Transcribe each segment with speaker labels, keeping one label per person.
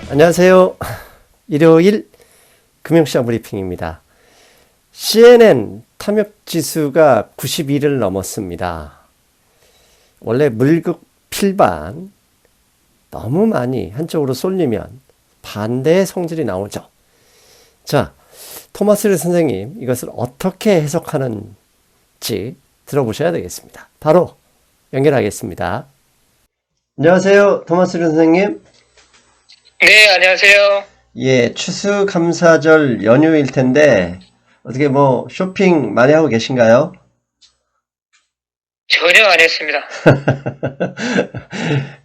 Speaker 1: 안녕하세요. 일요일 금융시장 브리핑입니다. CNN 탐욕 지수가 92를 넘었습니다. 원래 물급 필반 너무 많이 한쪽으로 쏠리면 반대의 성질이 나오죠. 자, 토마스 리 선생님 이것을 어떻게 해석하는지 들어보셔야 되겠습니다. 바로 연결하겠습니다. 안녕하세요. 토마스 리 선생님.
Speaker 2: 네, 안녕하세요.
Speaker 1: 예, 추수감사절 연휴일 텐데 어떻게 뭐 쇼핑 많이 하고 계신가요?
Speaker 2: 전혀 안 했습니다.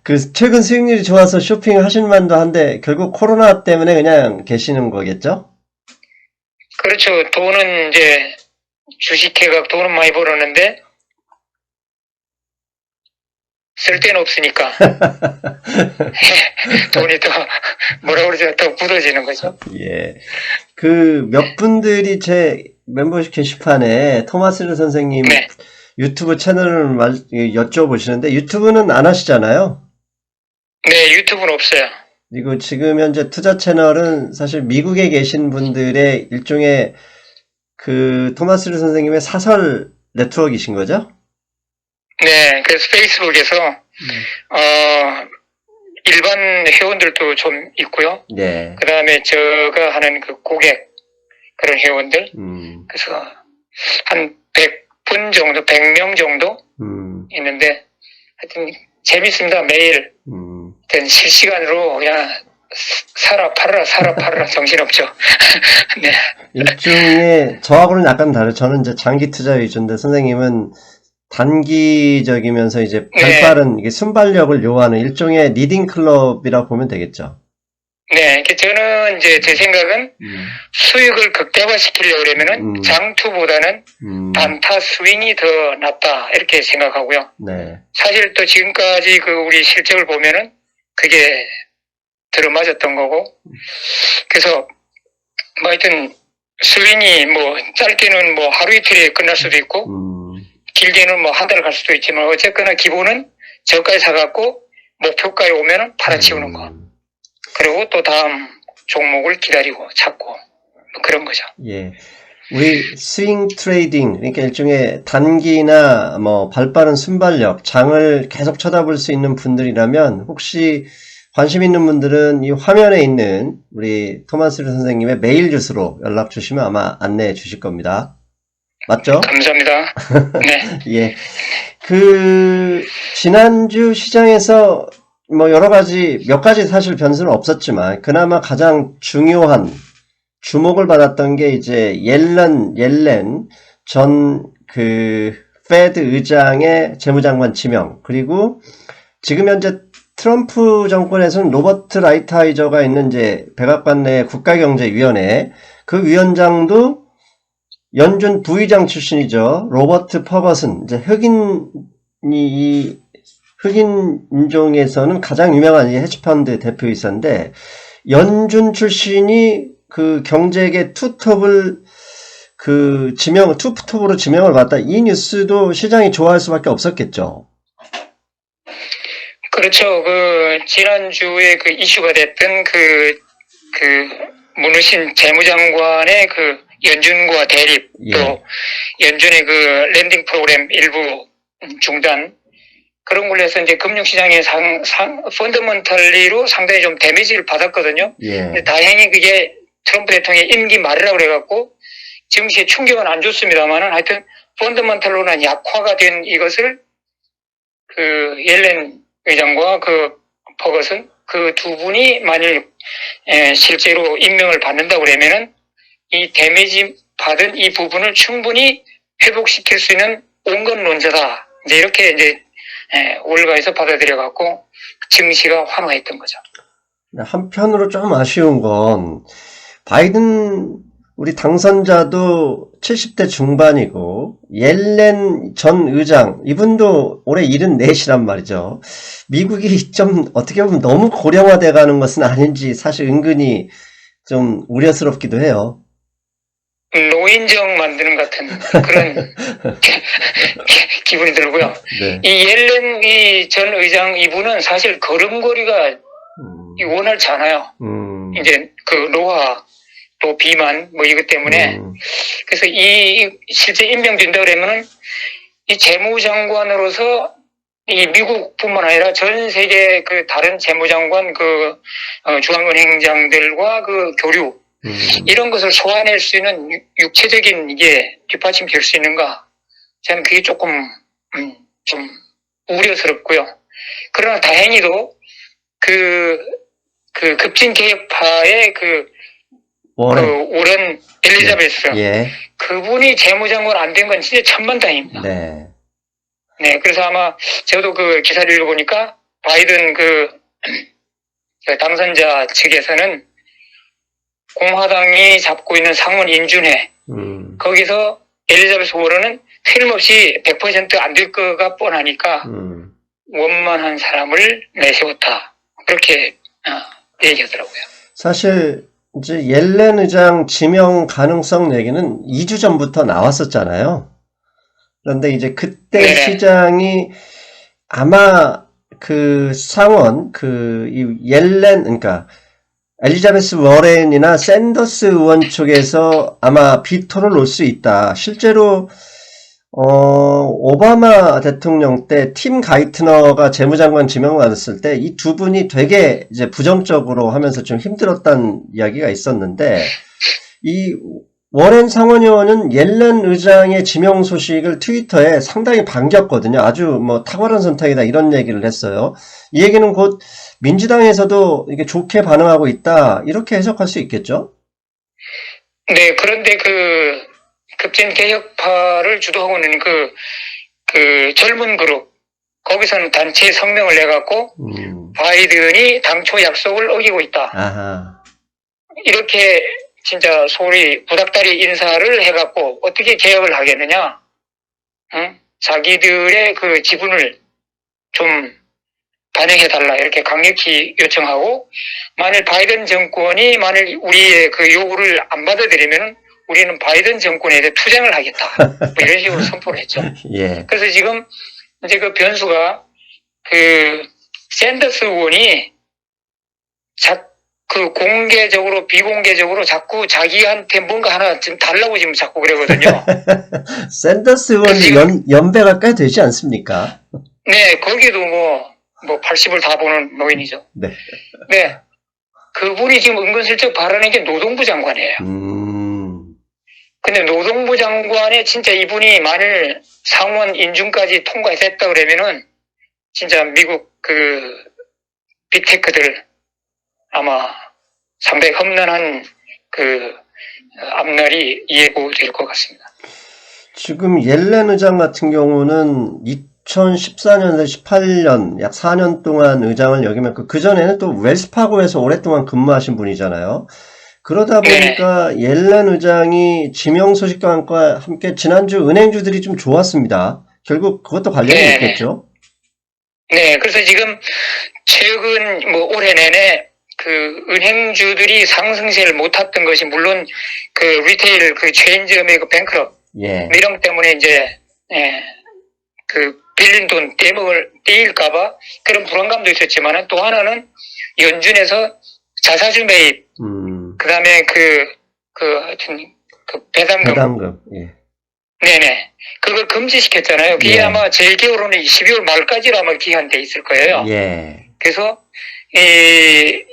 Speaker 1: 그 최근 수익률이 좋아서 쇼핑 하실 만도 한데 결국 코로나 때문에 그냥 계시는 거겠죠?
Speaker 2: 그렇죠. 돈은 이제 주식해가 돈은 많이 벌었는데 쓸 데는 없으니까 돈이 더 뭐라 그러죠? 더 굳어지는 거죠.
Speaker 1: 예. 그 몇 분들이 제 멤버십 게시판에 토마스 리 선생님
Speaker 2: 네.
Speaker 1: 유튜브 채널을 여쭤보시는데 유튜브는 안 하시잖아요?
Speaker 2: 네, 유튜브는 없어요.
Speaker 1: 그리고 지금 현재 투자 채널은 사실 미국에 계신 분들의 일종의 그 토마스 리 선생님의 사설 네트워크이신 거죠?
Speaker 2: 네, 그래서 페이스북에서 일반 회원들도 좀 있고요.
Speaker 1: 네.
Speaker 2: 그 다음에 제가 하는 그 고객 그런 회원들 그래서 한 100분 정도, 100명 정도 있는데 하여튼 재밌습니다. 매일 실시간으로 그냥 사라 팔아라 정신없죠. 네.
Speaker 1: 일종의 저하고는 약간 다르죠. 저는 이제 장기 투자 위주인데 선생님은 단기적이면서 이제 발빠른 이게 순발력을 요하는 일종의 리딩 클럽이라고 보면 되겠죠.
Speaker 2: 네, 저는 이제 제 생각은 수익을 극대화시키려고 그러면은 장투보다는 단타 스윙이 더 낫다 이렇게 생각하고요.
Speaker 1: 네.
Speaker 2: 사실 또 지금까지 그 우리 실적을 보면은 그게 들어맞았던 거고, 그래서 뭐 하여튼 스윙이 뭐 짧게는 뭐 하루 이틀에 끝날 수도 있고, 길게는 뭐 한 달 갈 수도 있지만 어쨌거나 기본은 저가에 사갖고 목표가에 오면은 팔아치우는 거. 그리고 또 다음 종목을 기다리고 찾고 뭐 그런 거죠.
Speaker 1: 예. 우리 스윙 트레이딩, 그러니까 일종의 단기나 뭐 발빠른 순발력, 장을 계속 쳐다볼 수 있는 분들이라면 혹시 관심 있는 분들은 이 화면에 있는 우리 토마스 리 선생님의 메일 주소로 연락 주시면 아마 안내해 주실 겁니다. 맞죠?
Speaker 2: 감사합니다. 네.
Speaker 1: 예. 그 지난주 시장에서 뭐 여러 가지 몇 가지 사실 변수는 없었지만 그나마 가장 중요한 주목을 받았던 게 이제 옐렌 전 그 페드 의장의 재무장관 지명, 그리고 지금 현재 트럼프 정권에서는 로버트 라이트하이저가 있는 이제 백악관 내 국가경제위원회 그 위원장도 연준 부의장 출신이죠. 로버트 퍼거슨, 이제 흑인 인종에서는 가장 유명한 헤지펀드 대표이사인데 연준 출신이 그 경제계 투톱을 투톱으로 지명을 받다. 이 뉴스도 시장이 좋아할 수밖에 없었겠죠.
Speaker 2: 그렇죠. 그 지난주에 그 이슈가 됐던 그 문우신 재무장관의 그 연준과 대립,
Speaker 1: 예.
Speaker 2: 또 연준의 그 랜딩 프로그램 일부 중단, 그런 걸로 해서 이제 금융시장의 펀더먼털리로 상당히 좀 데미지를 받았거든요.
Speaker 1: 예.
Speaker 2: 근데 다행히 그게 트럼프 대통령의 임기 말이라고 그래갖고 증시에 충격은 안 줬습니다만은 하여튼 펀더먼털로는 약화가 된 이것을 그 옐렌 의장과 그 퍼거슨 그 두 분이 만일 실제로 임명을 받는다고 그러면은 이 데미지 받은 이 부분을 충분히 회복시킬 수 있는 온건론자다. 이제 이렇게 이제 월가에서 받아들여갖고 증시가 환호했던 거죠.
Speaker 1: 한편으로 좀 아쉬운 건 바이든 우리 당선자도 70대 중반이고 옐렌 전 의장 이분도 올해 74이란 말이죠. 미국이 좀 어떻게 보면 너무 고령화돼 가는 것은 아닌지 사실 은근히 좀 우려스럽기도 해요.
Speaker 2: 노인정 만드는 같은 그런 기분이 들고요.
Speaker 1: 네.
Speaker 2: 이 옐렌 전 의장 이분은 사실 걸음걸이가 원활치 않아요. 이제 그 노화 또 비만 뭐 이것 때문에 그래서 실제 임명된다 그러면은 이 재무장관으로서 이 미국뿐만 아니라 전 세계 그 다른 재무장관 중앙은행장들과 그 교류 이런 것을 소화낼 수 있는 육체적인 이게 뒷받침이 될 수 있는가? 저는 그게 조금 좀 우려스럽고요. 그러나 다행히도 그 급진 개혁파의 오랜 엘리자베스
Speaker 1: 예.
Speaker 2: 그분이 재무장관 안 된 건 진짜 천만다행입니다.
Speaker 1: 네.
Speaker 2: 네, 그래서 아마 저도 그 기사를 읽어보니까 바이든 당선자 측에서는 공화당이 잡고 있는 상원 인준회 거기서 엘리자베스 워런은 틀림없이 100% 안 될 거가 뻔하니까 원만한 사람을 내세웠다. 그렇게 얘기하더라고요.
Speaker 1: 사실 이제 옐렌 의장 지명 가능성 얘기는 2주 전부터 나왔었잖아요. 그런데 이제 그때
Speaker 2: 네.
Speaker 1: 시장이 아마 그 상원 이 옐렌 그러니까 엘리자베스 워렌이나 샌더스 의원 쪽에서 아마 비토를 놓을 수 있다. 실제로 오바마 대통령 때 팀 가이트너가 재무장관 지명받았을 때 이 두 분이 되게 이제 부정적으로 하면서 좀 힘들었다는 이야기가 있었는데 이 워렌 상원의원은 옐렌 의장의 지명 소식을 트위터에 상당히 반겼거든요. 아주 뭐 탁월한 선택이다 이런 얘기를 했어요. 이 얘기는 곧 민주당에서도 이게 좋게 반응하고 있다 이렇게 해석할 수 있겠죠?
Speaker 2: 네, 그런데 급진 개혁파를 주도하고 있는 그 젊은 그룹 거기서는 단체 성명을 내갖고 바이든이 당초 약속을 어기고 있다.
Speaker 1: 아하.
Speaker 2: 이렇게 진짜 소리 부닥다리 인사를 해갖고 어떻게 개혁을 하겠느냐? 응? 자기들의 그 지분을 좀 반영해달라 이렇게 강력히 요청하고 만일 바이든 정권이 만일 우리의 그 요구를 안 받아들이면 우리는 바이든 정권에 대해 투쟁을 하겠다. 뭐 이런 식으로 선포를 했죠.
Speaker 1: 예.
Speaker 2: 그래서 지금 이제 그 변수가 샌더스 의원이 공개적으로 비공개적으로 자꾸 자기한테 뭔가 하나 좀 달라고 지금 자꾸 그러거든요.
Speaker 1: 샌더스 의원이 연배가 꽤 되지 않습니까?
Speaker 2: 네, 거기도 뭐 80을 다 보는 노인이죠.
Speaker 1: 네.
Speaker 2: 네. 그분이 지금 은근슬쩍 발언한 게 노동부 장관이에요. 근데 노동부 장관에 진짜 이분이 만일 상원 인준까지 통과했다 그러면은 진짜 미국 빅테크들 아마 상당히 험난한 앞날이 예고될 것 같습니다.
Speaker 1: 지금 옐렌 의장 같은 경우는 2014년에서 18년 약 4년 동안 의장을 역임했고 그전에는 또 웰스파고에서 오랫동안 근무하신 분이잖아요. 그러다 보니까 옐렌 의장이 지명 소식과 함께 지난주 은행주들이 좀 좋았습니다. 결국 그것도 관련이 있겠죠?
Speaker 2: 네, 그래서 지금 최근 올해 내내 은행주들이 상승세를 못 탔던 것이 물론 리테일 체인점의 뱅크럽 이런 때문에 이제 빌린 돈 떼일까봐 그런 불안감도 있었지만 또 하나는 연준에서 자사주 매입 그다음에 하여튼 배당금.
Speaker 1: 예.
Speaker 2: 네네. 그걸 금지시켰잖아요. 그게 아마 제 기억으로는 12월 말까지로 아마 기한돼 있을 거예요.
Speaker 1: 예.
Speaker 2: 그래서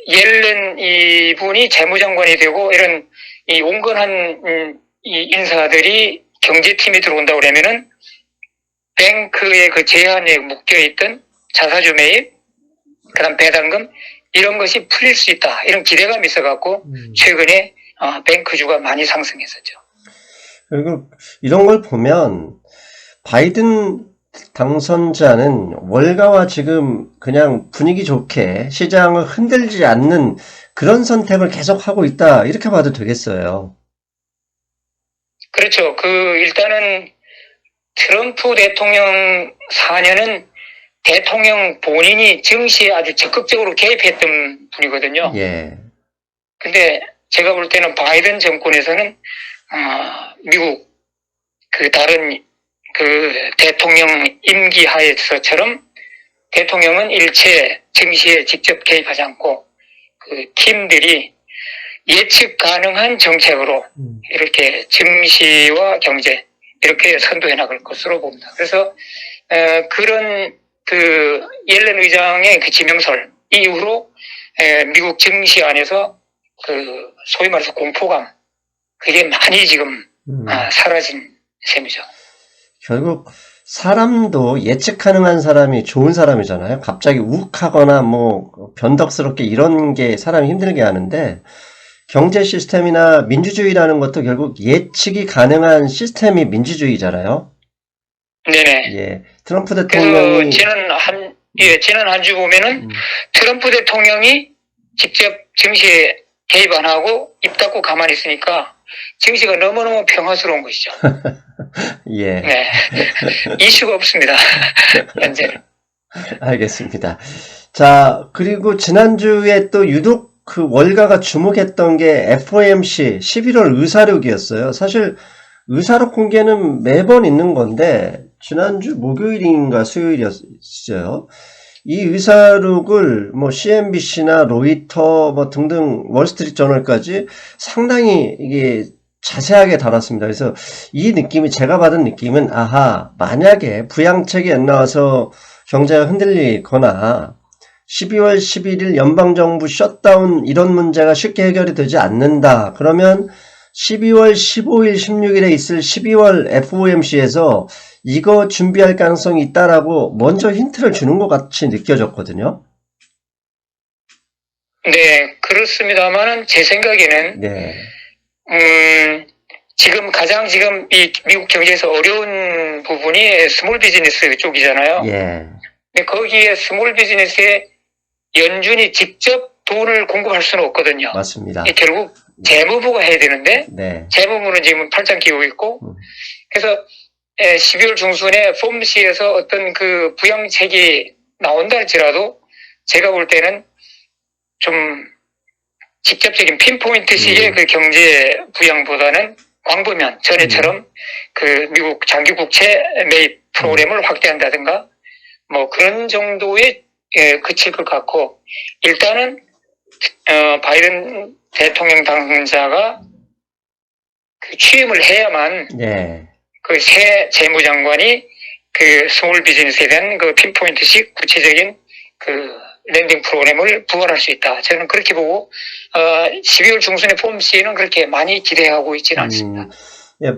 Speaker 2: 옐렌 이분이 재무장관이 되고 이런 이 온건한 이 인사들이 경제팀이 들어온다 그러면은 뱅크의 제한에 묶여있던 자사주 매입, 그다음 배당금 이런 것이 풀릴 수 있다. 이런 기대감이 있어갖고 최근에 뱅크주가 많이 상승했었죠.
Speaker 1: 그리고 이런 걸 보면 바이든 당선자는 월가와 지금 그냥 분위기 좋게 시장을 흔들지 않는 그런 선택을 계속하고 있다. 이렇게 봐도 되겠어요.
Speaker 2: 그렇죠. 일단은 트럼프 대통령 4년은 대통령 본인이 정치에 아주 적극적으로 개입했던 분이거든요.
Speaker 1: 예.
Speaker 2: 근데 제가 볼 때는 바이든 정권에서는 미국 다른 대통령 임기 하에서처럼 대통령은 일체 증시에 직접 개입하지 않고 그 팀들이 예측 가능한 정책으로 이렇게 증시와 경제 이렇게 선도해 나갈 것으로 봅니다. 그래서 그런 그 옐런 의장의 그 지명설 이후로 미국 증시 안에서 그 소위 말해서 공포감 그게 많이 지금 사라진 셈이죠.
Speaker 1: 결국 사람도 예측 가능한 사람이 좋은 사람이잖아요. 갑자기 욱하거나 뭐 변덕스럽게 이런 게 사람이 힘들게 하는데 경제 시스템이나 민주주의라는 것도 결국 예측이 가능한 시스템이 민주주의잖아요.
Speaker 2: 네네.
Speaker 1: 예, 트럼프
Speaker 2: 그래서
Speaker 1: 대통령이
Speaker 2: 지난 한 주 보면은 트럼프 대통령이 직접 증시에 개입 안 하고 입 닫고 가만히 있으니까 증시가 너무너무 평화스러운 것이죠.
Speaker 1: 예,
Speaker 2: 네. 이슈가 없습니다. 현재는.
Speaker 1: 알겠습니다. 자, 그리고 지난주에 또 유독 그 월가가 주목했던 게 FOMC 11월 의사록이었어요. 사실 의사록 공개는 매번 있는 건데 지난주 목요일인가 수요일이었어요. 이 의사록을 뭐 CNBC나 로이터 뭐 등등 월스트리트 저널까지 상당히 이게 자세하게 다뤘습니다. 그래서 이 느낌이 제가 받은 느낌은 아하 만약에 부양책이 안 나와서 경제가 흔들리거나 12월 11일 연방정부 셧다운 이런 문제가 쉽게 해결이 되지 않는다. 그러면 12월 15일, 16일에 있을 12월 FOMC에서 이거 준비할 가능성이 있다라고 먼저 힌트를 주는 것 같이 느껴졌거든요.
Speaker 2: 네, 그렇습니다만은 제 생각에는
Speaker 1: 네.
Speaker 2: 지금 이 미국 경제에서 어려운 부분이 스몰 비즈니스 쪽이잖아요.
Speaker 1: 예.
Speaker 2: 근데 거기에 스몰 비즈니스에 연준이 직접 돈을 공급할 수는 없거든요.
Speaker 1: 맞습니다.
Speaker 2: 결국 재무부가 해야 되는데
Speaker 1: 네.
Speaker 2: 재무부는 지금 팔짱 끼고 있고 그래서 12월 중순에 FOMC에서 어떤 그 부양책이 나온다 할지라도 제가 볼 때는 좀 직접적인 핀포인트식의 그 경제 부양보다는 광범위한 전에처럼 그 미국 장기 국채 매입 프로그램을 확대한다든가 뭐 그런 정도에 그칠 것 같고 일단은 바이든 대통령 당선자가 그 취임을 해야만
Speaker 1: 네.
Speaker 2: 그 새 재무장관이 그 스몰 비즈니스에 대한 그 핀포인트식 구체적인 그 랜딩 프로그램을 부활할 수 있다. 저는 그렇게 보고 12월 중순에 FOMC는 그렇게 많이 기대하고 있지는 않습니다.
Speaker 1: 예,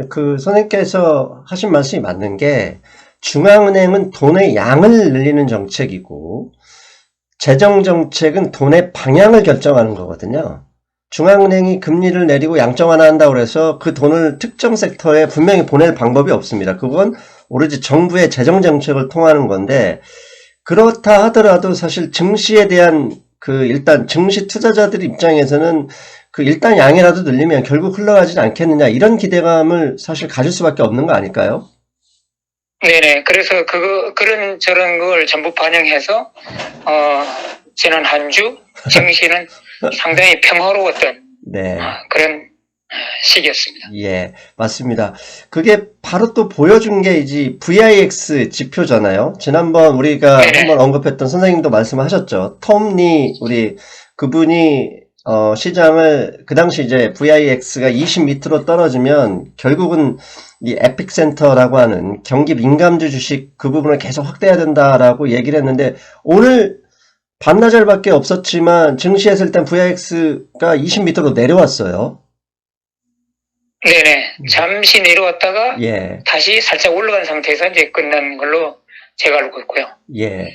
Speaker 1: 그 선생님께서 하신 말씀이 맞는 게 중앙은행은 돈의 양을 늘리는 정책이고 재정정책은 돈의 방향을 결정하는 거거든요. 중앙은행이 금리를 내리고 양적 완화한다고 해서 그 돈을 특정 섹터에 분명히 보낼 방법이 없습니다. 그건 오로지 정부의 재정정책을 통하는 건데 그렇다 하더라도 사실 증시에 대한 그 일단 증시 투자자들 입장에서는 그 일단 양이라도 늘리면 결국 흘러가진 않겠느냐 이런 기대감을 사실 가질 수밖에 없는 거 아닐까요?
Speaker 2: 네네. 그래서 그런 저런 걸 전부 반영해서 지난 한 주 증시는 상당히 평화로웠던
Speaker 1: 네.
Speaker 2: 그런 시기였습니다.
Speaker 1: 예, 맞습니다. 그게 바로 또 보여준 게 이제 VIX 지표잖아요. 지난번 우리가
Speaker 2: 네네.
Speaker 1: 한번 언급했던 선생님도 말씀하셨죠. 톰리 우리 그분이 시장을 그 당시 이제 VIX가 20 밑으로 떨어지면 결국은 이 에픽센터라고 하는 경기 민감주 주식 그 부분을 계속 확대해야 된다라고 얘기를 했는데 오늘 반나절밖에 없었지만 증시에서 일단 VIX가 20 밑으로 내려왔어요.
Speaker 2: 네네. 잠시 내려왔다가
Speaker 1: 예,
Speaker 2: 다시 살짝 올라간 상태에서 이제 끝난 걸로 제가 알고 있고요.
Speaker 1: 예,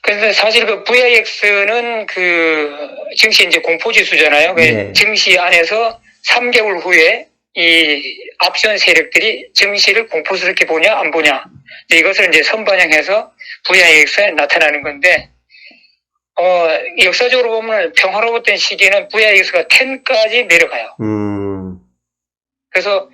Speaker 2: 그래서 사실 그 VIX는 그 증시 이제 공포지수잖아요.
Speaker 1: 예.
Speaker 2: 증시 안에서 3개월 후에 이 앞선 세력들이 증시를 공포스럽게 보냐 안 보냐 이것을 이제 선반영해서 VIX에 나타나는 건데 역사적으로 보면 평화로웠던 시기에는 VIX가 10까지 내려가요. 그래서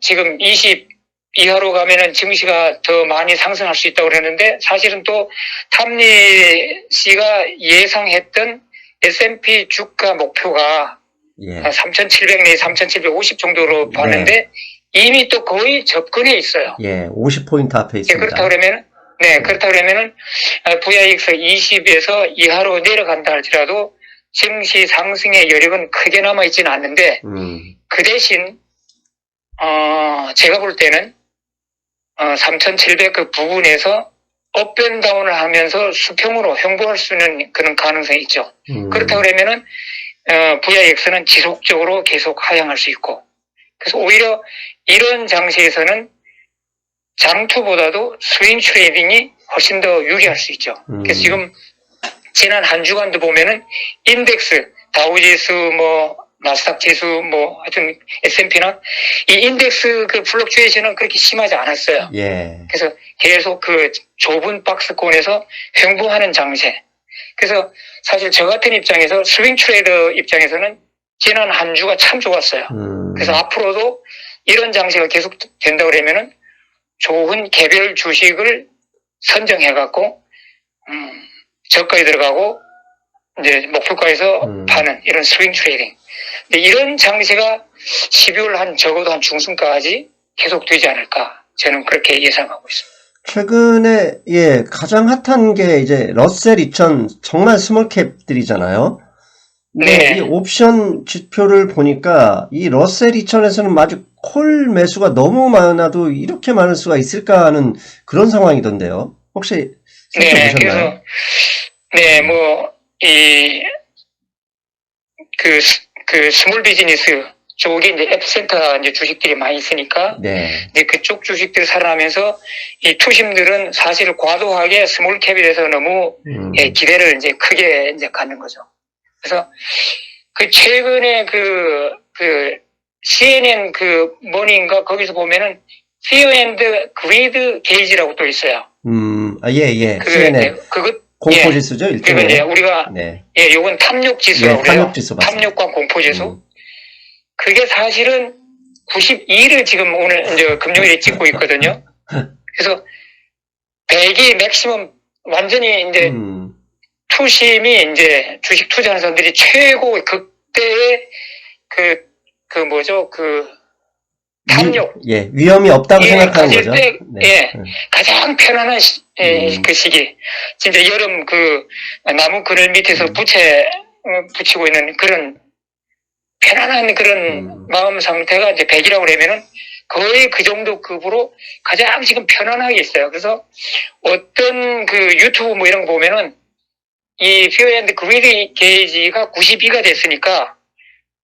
Speaker 2: 지금 20 이하로 가면은 증시가 더 많이 상승할 수 있다고 그랬는데 사실은 또 탐리 씨가 예상했던 S&P 주가 목표가
Speaker 1: 예.
Speaker 2: 3,700 내지 3,750 정도로 봤는데 이미 또 거의 접근해 있어요.
Speaker 1: 예, 50포인트 앞에 있습니다.
Speaker 2: 그렇다 그러면 네, 그렇다 그러면은 VIX 20에서 이하로 내려간다 할지라도 증시 상승의 여력은 크게 남아있지는 않는데 그 대신 제가 볼 때는 3,700 그 부분에서 업앤다운을 하면서 수평으로 횡보할 수 있는 그런 가능성이 있죠. 그렇다 그러면은 VIX는 지속적으로 계속 하향할 수 있고, 그래서 오히려 이런 장세에서는 장투보다도 스윙 트레이딩이 훨씬 더 유리할 수 있죠. 그래서 지금 지난 한 주간도 보면은 인덱스, 다우지수, 뭐 나스닥 지수, 뭐 하여튼 S&P나 이 인덱스 그 플럭추에이션은 그렇게 심하지 않았어요.
Speaker 1: 예.
Speaker 2: 그래서 계속 그 좁은 박스권에서 횡보하는 장세. 그래서 사실 저 같은 입장에서 스윙 트레이더 입장에서는 지난 한 주가 참 좋았어요. 그래서 앞으로도 이런 장세가 계속 된다 그러면은 좋은 개별 주식을 선정해갖고 저가에 들어가고 이제 목표가에서 파는 이런 스윙 트레이딩. 근데 이런 장세가 12월 한 적어도 한 중순까지 계속되지 않을까 저는 그렇게 예상하고 있습니다.
Speaker 1: 최근에 예 가장 핫한 게 이제 러셀 2000 정말 스몰캡들이잖아요. 네. 이 옵션 지표를 보니까 이 러셀 2000에서는 아주 콜 매수가 너무 많아도 이렇게 많을 수가 있을까 하는 그런 상황이던데요. 혹시 살펴보셨나요?
Speaker 2: 네, 그래서 뭐 그 스몰 비즈니스 쪽에 이제 에피센터 이제 주식들이 많이 있으니까 이제 그쪽 주식들이 살아나면서 이 투심들은 사실 과도하게 스몰 캡에 대해서 너무 기대를 이제 크게 이제 갖는 거죠. 그래서 그 최근에 그 CNN 그 뭐니인가 거기서 보면은 Fear and Greed Gauge라고 또 있어요.
Speaker 1: 예. CNN.
Speaker 2: 그것
Speaker 1: 공포지수죠, 일종의.
Speaker 2: 그건 이제 우리가 요건 탐욕지수라고 그래요.
Speaker 1: 탐욕지수 맞습니다.
Speaker 2: 탐욕과 공포지수. 그게 사실은 92를 지금 오늘 이제 금요일에 찍고 있거든요. 그래서 100이 맥시멈 완전히 이제 투심이 이제 주식 투자하는 사람들이 최고 극대의 탐욕.
Speaker 1: 위험이 없다고 생각하는 거죠.
Speaker 2: 가장 편안한 그 시기. 진짜 여름 그 나무 그늘 밑에서 부채 붙이고 있는 그런 편안한 그런 마음 상태가 이제 100이라고 그러면은 거의 그 정도 급으로 가장 지금 편안하게 있어요. 그래서 어떤 그 유튜브 뭐 이런 거 보면은 이 Fear and Greed Gauge가 92가 됐으니까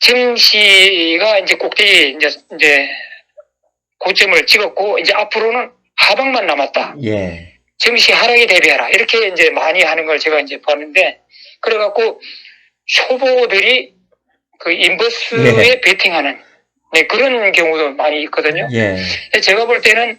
Speaker 2: 증시가 이제 꼭대기 이제 고점을 찍었고 이제 앞으로는 하방만 남았다. 증시 하락에 대비하라. 이렇게 이제 많이 하는 걸 제가 이제 봤는데 그래갖고 초보들이 그 인버스에 베팅하는 그런 경우도 많이 있거든요. 제가 볼 때는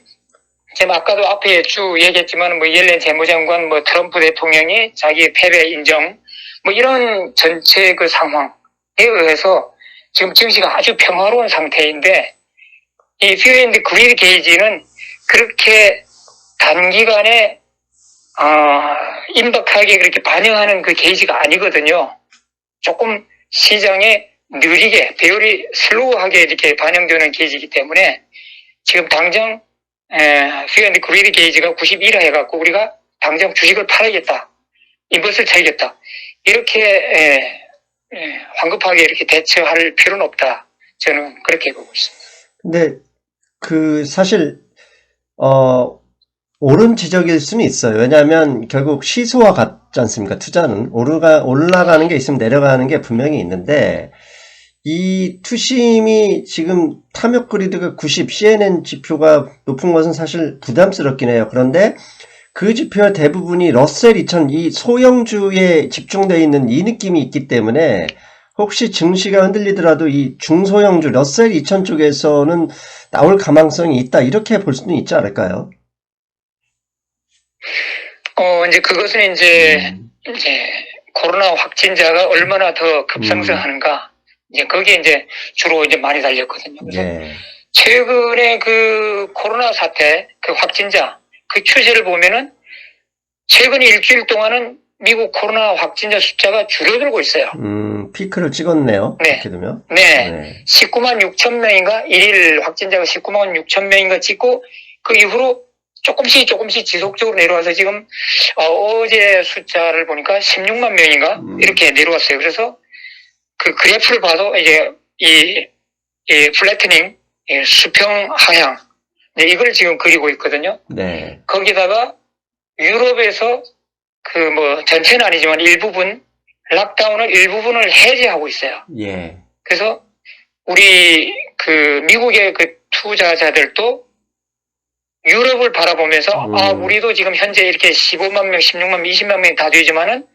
Speaker 2: 제가 아까도 앞에 쭉 얘기했지만 뭐 옐렌 재무장관, 뭐 트럼프 대통령이 자기 패배 인정, 뭐 이런 전체 그 상황에 의해서 지금 증시가 아주 평화로운 상태인데 이 Fear and Greed Gauge는 그렇게 단기간에 임박하게 그렇게 반영하는 그 게이지가 아니거든요. 조금 시장에 느리게 배율이 슬로우하게 이렇게 반영되는 게이지이기 때문에 지금 당장 Fear and Greed Gauge가 92라 해갖고 우리가 당장 주식을 팔아야겠다, 인버스를 차야겠다 이렇게 황급하게 이렇게 대처할 필요는 없다. 저는 그렇게 보고 있습니다.
Speaker 1: 근데 사실 옳은 지적일 수는 있어요. 왜냐하면 결국 시소와 같지 않습니까? 투자는 올라가는 게 있으면 내려가는 게 분명히 있는데 이 투심이 지금 탐욕 그리드가 90 CNN 지표가 높은 것은 사실 부담스럽긴 해요. 그런데 그 지표의 대부분이 러셀 2000 이 소형주에 집중되어 있는 이 느낌이 있기 때문에 혹시 증시가 흔들리더라도 이 중소형주 러셀 2000 쪽에서는 나올 가망성이 있다 이렇게 볼 수는 있지 않을까요?
Speaker 2: 이제 그것은 이제 코로나 확진자가 얼마나 더 급상승하는가 이제 거기에 이제 주로 이제 많이 달렸거든요. 그래서 최근에 그 코로나 사태 그 확진자 그 추세를 보면은 최근 일주일 동안은 미국 코로나 확진자 숫자가 줄어들고 있어요.
Speaker 1: 피크를 찍었네요. 이렇게 되면.
Speaker 2: 19만 6천 명인가? 1일 확진자가 19만 6천 명인가 찍고 그 이후로 조금씩 지속적으로 내려와서 지금 어제 숫자를 보니까 16만 명인가 이렇게 내려왔어요. 그래서 그 그래프를 봐도 이제 이 플래트닝, 수평 하향, 이걸 지금 그리고 있거든요.
Speaker 1: 네.
Speaker 2: 거기다가 유럽에서 그 뭐 전체는 아니지만 일부분 락다운을 일부분을 해제하고 있어요.
Speaker 1: 예.
Speaker 2: 그래서 우리 그 미국의 그 투자자들도 유럽을 바라보면서 우리도 지금 현재 이렇게 15만 명, 16만 명, 20만 명이 다 되지만은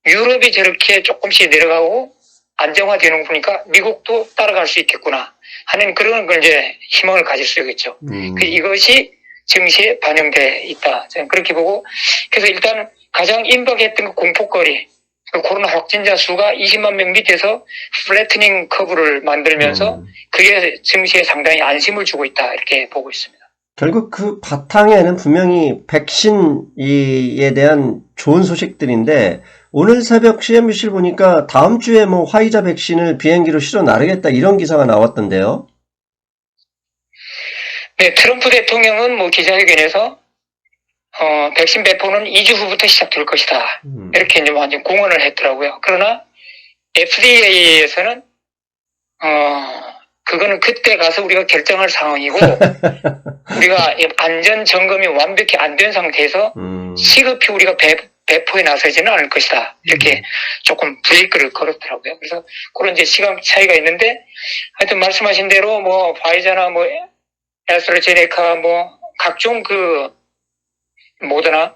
Speaker 2: 유럽이 저렇게 조금씩 내려가고 안정화되는 거 보니까 미국도 따라갈 수 있겠구나 하는 그런 걸 이제 희망을 가질 수 있겠죠. 이것이 증시에 반영돼 있다. 저는 그렇게 보고, 그래서 일단 가장 임박했던 그 공포거리, 그 코로나 확진자 수가 20만 명 밑에서 플래트닝 커브를 만들면서 그게 증시에 상당히 안심을 주고 있다 이렇게 보고 있습니다.
Speaker 1: 결국 그 바탕에는 분명히 백신에 대한 좋은 소식들인데, 오늘 새벽 CNBC를 보니까 다음 주에 뭐 화이자 백신을 비행기로 실어 나르겠다 이런 기사가 나왔던데요.
Speaker 2: 네, 트럼프 대통령은 뭐 기자회견에서 백신 배포는 2주 후부터 시작될 것이다. 이렇게 이제 완전 공언을 했더라고요. 그러나 FDA에서는 그거는 그때 가서 우리가 결정할 상황이고 우리가 안전 점검이 완벽히 안 된 상태에서 시급히 우리가 배포에 나서지는 않을 것이다. 이렇게 조금 브레이크를 걸었더라고요. 그래서 그런 이제 시간 차이가 있는데, 하여튼 말씀하신 대로 뭐 화이자나 뭐 애스트라제네카 뭐 각종 그 모더나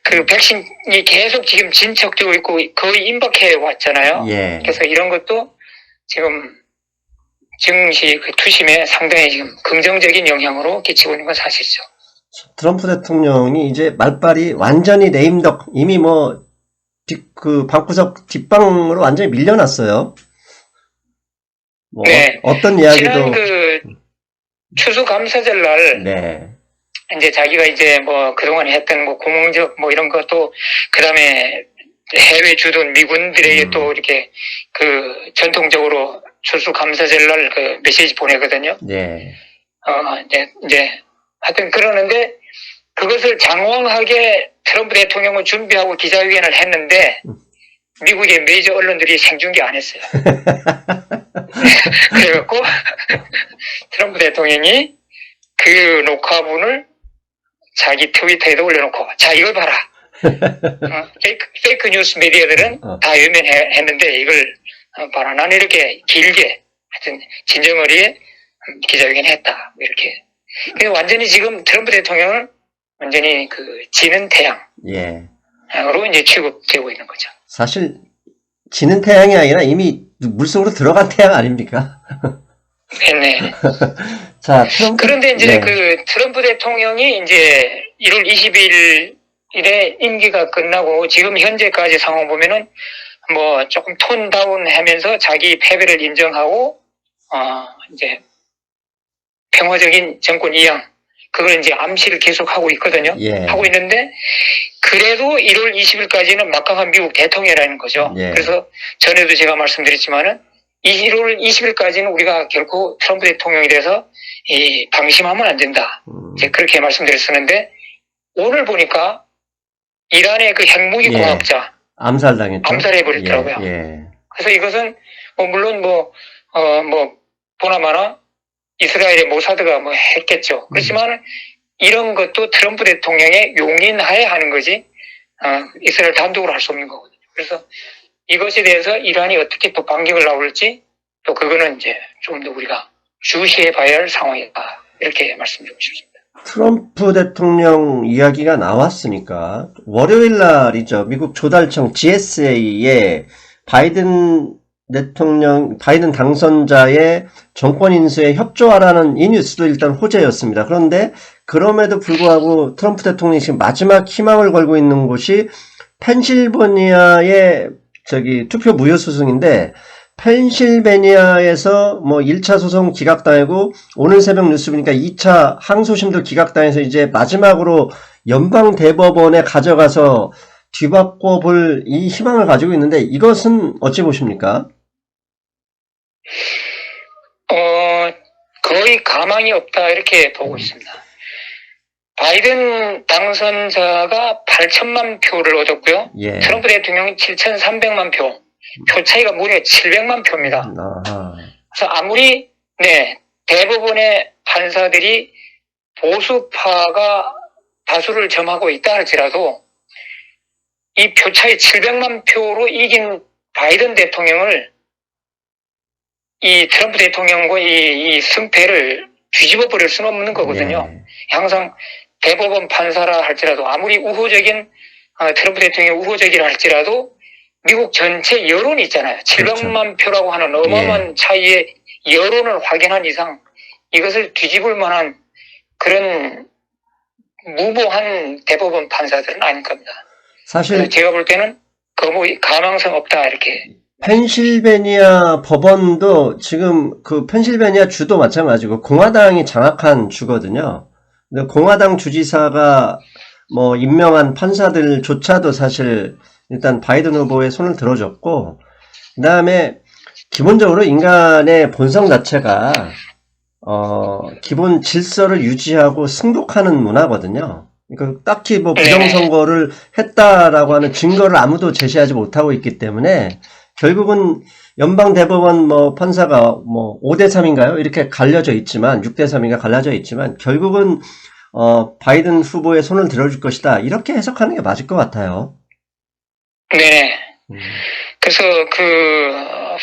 Speaker 2: 그 백신이 계속 지금 진척되고 있고 거의 임박해 왔잖아요.
Speaker 1: 예.
Speaker 2: 그래서 이런 것도 지금 증시 그 투심에 상당히 지금 긍정적인 영향으로 끼치고 있는 건 사실이죠.
Speaker 1: 트럼프 대통령이 이제 말빨이 완전히 레임덕, 이미 뭐 그 방구석 뒷방으로 완전히 밀려났어요. 뭐
Speaker 2: 네.
Speaker 1: 어떤 이야기도
Speaker 2: 지난 그 추수감사절 날
Speaker 1: 네.
Speaker 2: 이제 자기가 이제 뭐 그동안 했던 뭐 공적 뭐 이런 것도 그다음에 해외 주둔 미군들에게 또 이렇게 그 전통적으로 추수감사절 날 그 메시지 보내거든요.
Speaker 1: 네.
Speaker 2: 이제 하여튼 그러는데 그것을 장황하게 트럼프 대통령은 준비하고 기자회견을 했는데 미국의 메이저 언론들이 생중계 안 했어요. 그래갖고 트럼프 대통령이 그 녹화분을 자기 트위터에도 올려놓고, 자 이걸 봐라. 페이크 뉴스 미디어들은 다 외면했는데 이걸 봐라. 나는 이렇게 길게 하여튼 진정어리에 기자회견 했다. 이렇게. 그래서 완전히 지금 트럼프 대통령은 완전히 그 지는 태양으로
Speaker 1: 예.
Speaker 2: 이제 취급되고 있는 거죠.
Speaker 1: 사실 지는 태양이 아니라 이미 물속으로 들어간 태양 아닙니까?
Speaker 2: 네.
Speaker 1: 자,
Speaker 2: 그런데 이제
Speaker 1: 네.
Speaker 2: 그 트럼프 대통령이 이제 1월 20일에 임기가 끝나고 지금 현재까지 상황 보면은 뭐 조금 톤 다운 하면서 자기 패배를 인정하고 이제 평화적인 정권 이양 그걸 이제 암시를 계속 하고 있거든요.
Speaker 1: 예.
Speaker 2: 하고 있는데 그래도 1월 20일까지는 막강한 미국 대통령이라는 거죠.
Speaker 1: 예.
Speaker 2: 그래서 전에도 제가 말씀드렸지만은 1월 20일까지는 우리가 결코 트럼프 대통령이 돼서 방심하면 안 된다. 이제 그렇게 말씀드렸었는데 오늘 보니까 이란의 그 핵무기
Speaker 1: 예.
Speaker 2: 공학자
Speaker 1: 암살당했죠.
Speaker 2: 암살해버렸더라고요.
Speaker 1: 예. 예.
Speaker 2: 그래서 이것은 뭐 물론 뭐 보나마나 이스라엘의 모사드가 뭐 했겠죠. 그렇지만 이런 것도 트럼프 대통령의 용인하에 하는 거지 이스라엘 단독으로 할 수 없는 거거든요. 그래서 이것에 대해서 이란이 어떻게 또 반격을 나올지 또 그거는 이제 좀 더 우리가 주시해 봐야 할 상황이다. 이렇게 말씀드리고 싶습니다.
Speaker 1: 트럼프 대통령 이야기가 나왔으니까 월요일 날이죠. 미국 조달청 GSA에 바이든 당선자의 정권 인수에 협조하라는 이 뉴스도 일단 호재였습니다. 그런데 그럼에도 불구하고 트럼프 대통령이 지금 마지막 희망을 걸고 있는 곳이 펜실베니아의 투표 무효 소송인데, 펜실베니아에서 뭐 1차 소송 기각당하고 오늘 새벽 뉴스 보니까 2차 항소심도 기각당해서 이제 마지막으로 연방 대법원에 가져가서 뒤바꿔 볼 이 희망을 가지고 있는데, 이것은 어찌 보십니까?
Speaker 2: 거의 가망이 없다 이렇게 보고 있습니다. 바이든 당선자가 8천만 표를 얻었고요.
Speaker 1: 예.
Speaker 2: 트럼프 대통령이 7,300만 표. 표 차이가 무려 700만 표입니다.
Speaker 1: 아하.
Speaker 2: 그래서 아무리 대법원의 판사들이 보수파가 다수를 점하고 있다 할지라도 이 표 차이 700만 표로 이긴 바이든 대통령을 이 트럼프 대통령과 이 승패를 뒤집어 버릴 수는 없는 거거든요.
Speaker 1: 예.
Speaker 2: 항상 대법원 판사라 할지라도 아무리 우호적인 트럼프 대통령이 우호적이라 할지라도 미국 전체 여론이 있잖아요. 700만 표라고 하는 어마어마한 차이의 여론을 확인한 이상 이것을 뒤집을 만한 그런 무모한 대법원 판사들은 아닐 겁니다.
Speaker 1: 사실
Speaker 2: 제가 볼 때는 가망성 없다 이렇게.
Speaker 1: 펜실베니아 법원도 지금 그 펜실베니아 주도 마찬가지고 공화당이 장악한 주거든요. 근데 공화당 주지사가 뭐 임명한 판사들조차도 사실 일단 바이든 후보의 손을 들어줬고, 그 다음에 기본적으로 인간의 본성 자체가 기본 질서를 유지하고 승복하는 문화거든요. 그러니까 딱히 뭐 부정선거를 했다라고 하는 증거를 아무도 제시하지 못하고 있기 때문에 결국은 연방대법원 뭐 판사가 뭐 5대3인가요? 이렇게 갈려져 있지만 6대3인가 갈려져 있지만 결국은 바이든 후보의 손을 들어줄 것이다. 이렇게 해석하는 게 맞을 것 같아요.
Speaker 2: 네. 그래서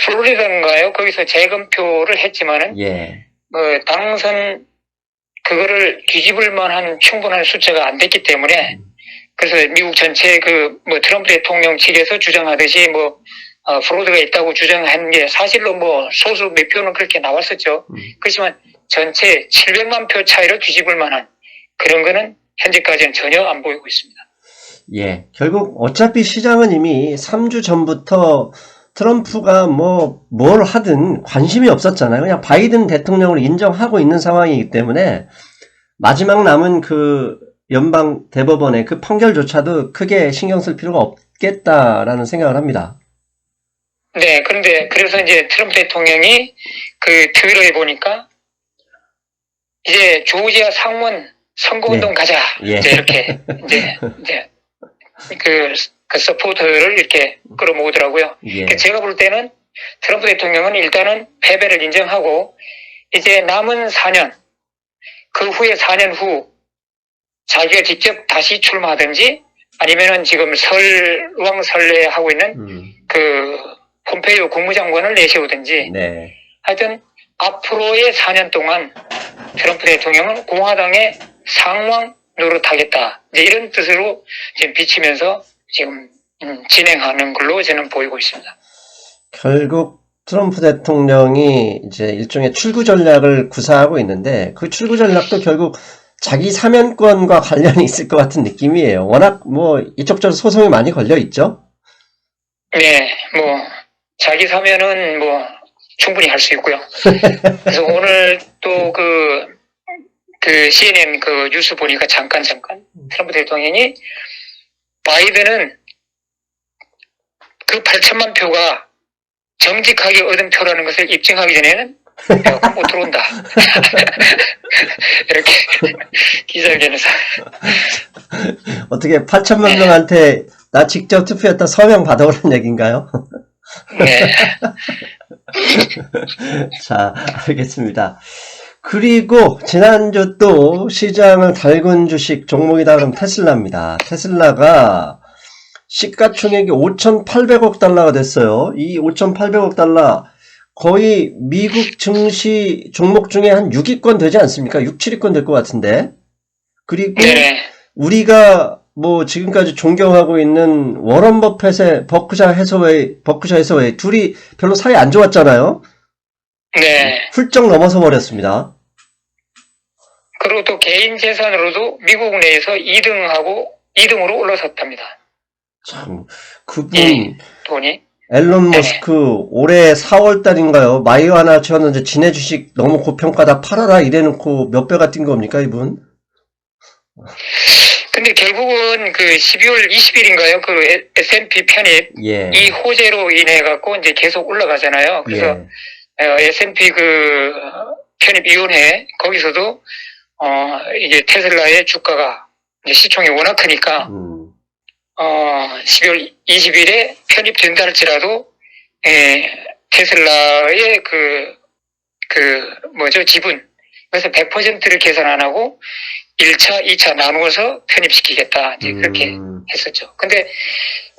Speaker 2: 플로리다인가요? 거기서 재검표를 했지만은
Speaker 1: 예.
Speaker 2: 당선 그거를 뒤집을 만한 충분한 숫자가 안 됐기 때문에 그래서 미국 전체 트럼프 대통령 측에서 주장하듯이 프로드가 있다고 주장한 게 사실로 소수 몇 표는 그렇게 나왔었죠. 그렇지만 전체 700만 표 차이를 뒤집을 만한 그런 거는 현재까지는 전혀 안 보이고 있습니다.
Speaker 1: 예. 결국 어차피 시장은 이미 3주 전부터 트럼프가 뭘 하든 관심이 없었잖아요. 그냥 바이든 대통령을 인정하고 있는 상황이기 때문에 마지막 남은 그 연방 대법원의 그 판결조차도 크게 신경 쓸 필요가 없겠다라는 생각을 합니다.
Speaker 2: 네, 그런데 그래서 이제 트럼프 대통령이 트위터에 보니까 이제 조지아 상원 선거운동 가자.
Speaker 1: 예.
Speaker 2: 이제 이렇게 이제 그 서포터를 이렇게 끌어모으더라고요.
Speaker 1: 예.
Speaker 2: 제가 볼 때는 트럼프 대통령은 일단은 패배를 인정하고 이제 남은 4년, 그 후에 4년 후 자기가 직접 다시 출마하든지 아니면은 지금 설왕설래하고 있는 폼페이오 국무장관을 내세우든지
Speaker 1: 네.
Speaker 2: 하여튼 앞으로의 4년 동안 트럼프 대통령은 공화당의 상왕 노릇하겠다. 이제 이런 뜻으로 지금 비치면서 지금 진행하는 걸로 저는 보이고 있습니다.
Speaker 1: 결국 트럼프 대통령이 이제 일종의 출구 전략을 구사하고 있는데 그 출구 전략도 결국 자기 사면권과 관련이 있을 것 같은 느낌이에요. 워낙 이쪽저쪽 소송이 많이 걸려 있죠.
Speaker 2: 네, 자기 사면은 충분히 할 수 있고요. 그래서 오늘 또 CNN 뉴스 보니까 잠깐 트럼프 대통령이 바이든은 8천만 표가 정직하게 얻은 표라는 것을 입증하기 전에는 표가 못 들어온다. 이렇게 기자회견에서.
Speaker 1: 어떻게 8천만 명한테 나 직접 투표했다 서명 받아오라는 얘기인가요?
Speaker 2: 네.
Speaker 1: 자, 알겠습니다. 그리고 지난주 또 시장을 달군 주식 종목이다 그러면 테슬라입니다. 테슬라가 시가총액이 5,800억 달러가 됐어요. 이 5,800억 달러 거의 미국 증시 종목 중에 한 6위권 되지 않습니까? 6, 7위권 될 것 같은데. 그리고
Speaker 2: 네.
Speaker 1: 우리가 지금까지 존경하고 있는 워런 버핏의 버크셔 해서웨이 둘이 별로 사이 안 좋았잖아요.
Speaker 2: 네.
Speaker 1: 훌쩍 넘어서 버렸습니다.
Speaker 2: 그리고 또 개인 재산으로도 미국 내에서 2등으로 올라섰답니다.
Speaker 1: 참, 그분,
Speaker 2: 돈이.
Speaker 1: 앨런 머스크, 올해 4월 달인가요? 마이어하나 쳤는데 지네 주식 너무 고평가다 팔아라 이래놓고 몇 배가 뛴 겁니까, 이분?
Speaker 2: 근데 결국은 12월 20일인가요? S&P 편입.
Speaker 1: 예.
Speaker 2: 이 호재로 인해갖고 이제 계속 올라가잖아요. 그래서,
Speaker 1: 예.
Speaker 2: S&P 편입위원회, 거기서도, 이게 테슬라의 주가가 이제 시총이 워낙 크니까, 12월 20일에 편입된다 할지라도, 테슬라의 지분. 그래서 100%를 계산 안 하고 1차, 2차 나누어서 편입시키겠다. 이제 그렇게 했었죠. 근데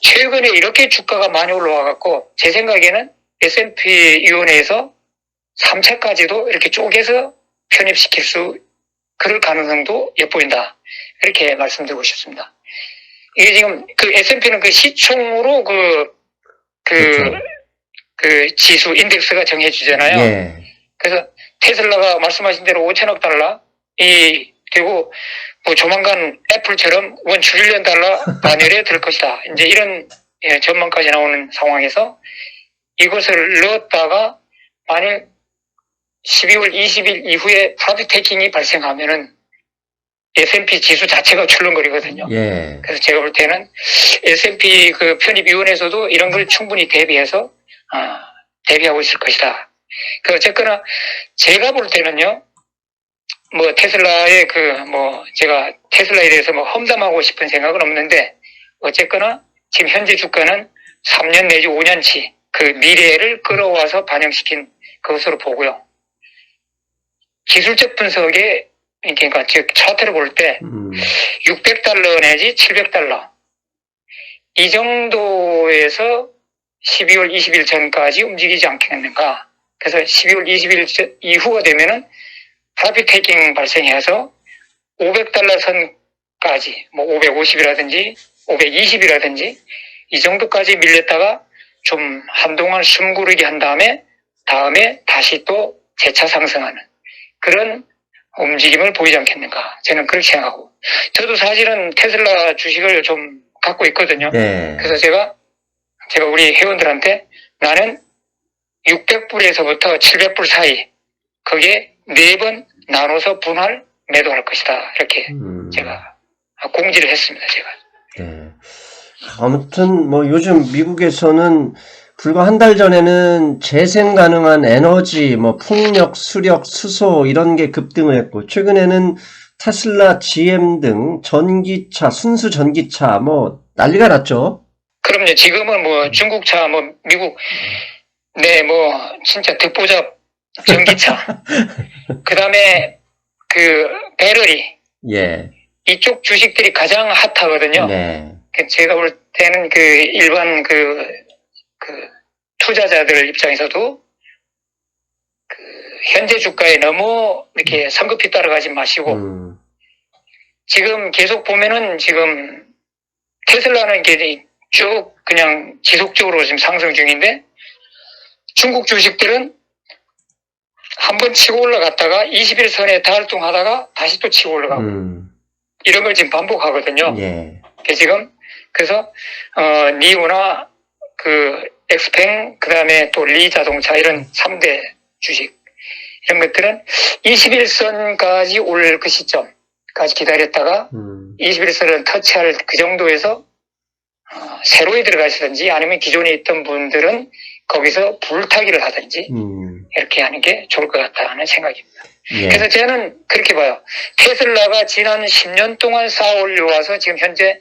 Speaker 2: 최근에 이렇게 주가가 많이 올라와갖고 제 생각에는 S&P 위원회에서 3차까지도 이렇게 쪼개서 편입시킬 그럴 가능성도 엿보인다. 이렇게 말씀드리고 싶습니다. 이게 지금 S&P는 시총으로
Speaker 1: 그렇죠.
Speaker 2: 지수 인덱스가 정해지잖아요.
Speaker 1: 예.
Speaker 2: 그래서 테슬라가 말씀하신 대로 5천억 달러 되고 조만간 애플처럼 $1 트릴리언 반열에 들 것이다. 이제 이런 전망까지 나오는 상황에서 이것을 넣었다가 만일 12월 20일 이후에 프라이빗 테이킹이 발생하면은 S&P 지수 자체가 출렁거리거든요.
Speaker 1: 예.
Speaker 2: 그래서 제가 볼 때는 S&P 편입위원회에서도 이런 걸 충분히 대비해서 대비하고 있을 것이다. 어쨌거나 제가 볼 때는요, 테슬라의 제가 테슬라에 대해서 험담하고 싶은 생각은 없는데, 어쨌거나 지금 현재 주가는 3년 내지 5년치 미래를 끌어와서 반영시킨 것으로 보고요. 기술적 분석에, 그러니까 즉 차트를 볼 때, $600 내지 $700 이 정도에서 12월 20일 전까지 움직이지 않겠는가. 그래서 12월 20일 이후가 되면은 프라이빗 테이킹 발생해서 $500 선까지 550이라든지 520이라든지 이 정도까지 밀렸다가 좀 한동안 숨고르기 한 다음에 다시 또 재차 상승하는 그런 움직임을 보이지 않겠는가. 저는 그렇게 생각하고. 저도 사실은 테슬라 주식을 좀 갖고 있거든요.
Speaker 1: 네.
Speaker 2: 그래서 제가 우리 회원들한테 나는 600불에서부터 700불 사이 거기에 4번 나눠서 분할 매도할 것이다. 이렇게 제가 공지를 했습니다. 제가.
Speaker 1: 네. 아무튼 요즘 미국에서는 불과 한 달 전에는 재생 가능한 에너지, 풍력, 수력, 수소 이런 게 급등을 했고 최근에는 테슬라, GM 등 전기차, 순수 전기차 난리가 났죠.
Speaker 2: 그럼요. 지금은 중국차, 미국, 진짜 듣보잡 전기차. 그 다음에 배터리.
Speaker 1: 예.
Speaker 2: 이쪽 주식들이 가장 핫하거든요.
Speaker 1: 네.
Speaker 2: 제가 볼 때는 일반 투자자들 입장에서도 현재 주가에 너무 이렇게 성급히 따라가지 마시고 지금 계속 보면은 지금 테슬라는 이게 쭉 그냥 지속적으로 지금 상승 중인데 중국 주식들은 한번 치고 올라갔다가 21선에 달동하다가 다시 또 치고 올라가고 이런 걸 지금 반복하거든요.
Speaker 1: 예.
Speaker 2: 그래서 니오나 엑스팽 그다음에 또 리 자동차 이런 3대 주식 이런 것들은 21선까지 올 그 시점까지 기다렸다가 21선을 터치할 그 정도에서 새로이 들어가시든지 아니면 기존에 있던 분들은 거기서 불타기를 하든지 이렇게 하는 게 좋을 것 같다는 생각입니다.
Speaker 1: 예.
Speaker 2: 그래서 저는 그렇게 봐요. 테슬라가 지난 10년 동안 쌓아 올려와서 지금 현재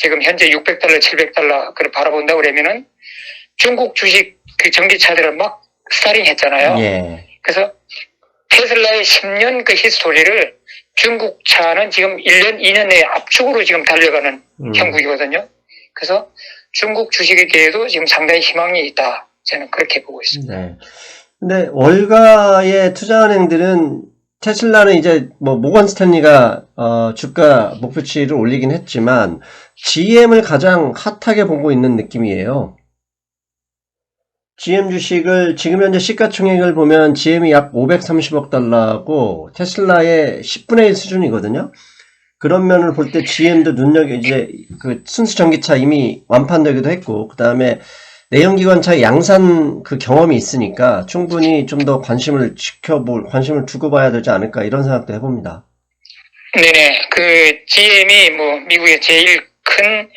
Speaker 2: $600, $700 그걸 바라본다 그러면은 중국 주식 전기차들을 막 스타링 했잖아요.
Speaker 1: 예.
Speaker 2: 그래서 테슬라의 10년 히스토리를 중국 차는 지금 1년, 2년 내에 압축으로 지금 달려가는 형국이거든요. 그래서 중국 주식에게도 지금 상당히 희망이 있다. 저는 그렇게 보고 있습니다.
Speaker 1: 네. 근데 월가의 투자은행들은 테슬라는 이제 모건 스탠리가 주가 목표치를 올리긴 했지만 GM을 가장 핫하게 보고 있는 느낌이에요. GM 주식을 지금 현재 시가총액을 보면 GM이 약 530억 달러고 테슬라의 10분의 1 수준이거든요. 그런 면을 볼 때 GM도 이제 순수 전기차 이미 완판되기도 했고 그다음에 내연기관차 양산 경험이 있으니까 충분히 좀 더 관심을 두고 봐야 되지 않을까 이런 생각도 해봅니다.
Speaker 2: 네네. GM이 미국의 제일 큰